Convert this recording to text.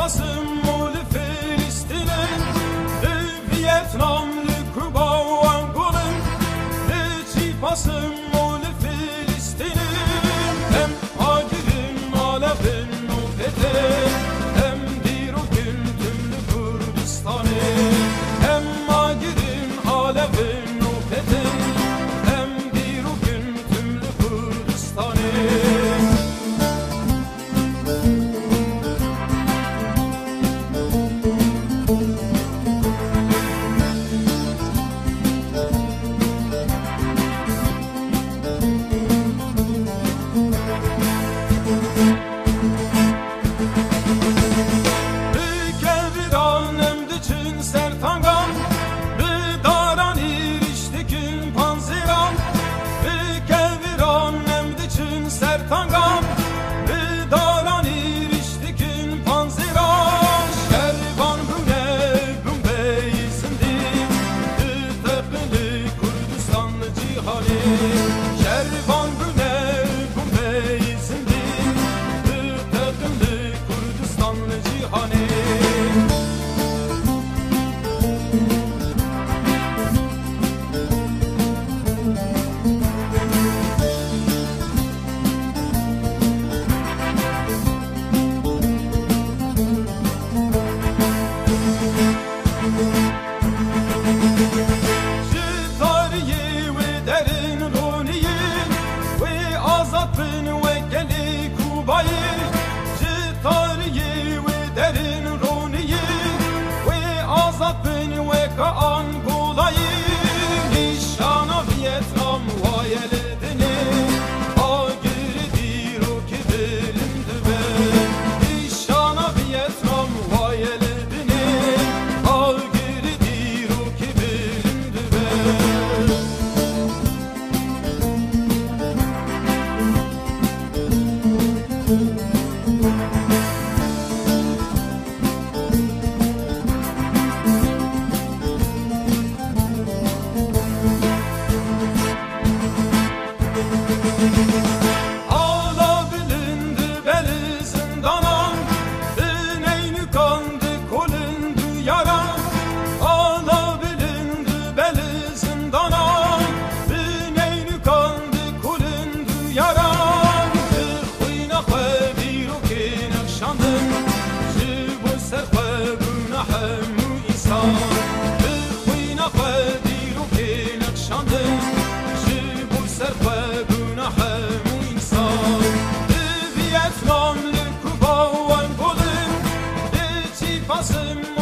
basım mul Filistin'in Vietnam Kuba Angola'nın basım mul Filistin'in hem Hacer'in Alev'in Nufet'in hem bir o gün tümlü Kurdistan'ın hem Hacer'in Alev'in Nufet'in hem bir o gün tümlü Kurdistan'ın. Sertangam, daran iriştikin panziran, şervan güne gümbeyizindi, tepeli Kurdistanlı cihani, şervan güne gümbeyizindi, tepeli Kurdistanlı cihani. Vietnam Kuba Angola'nın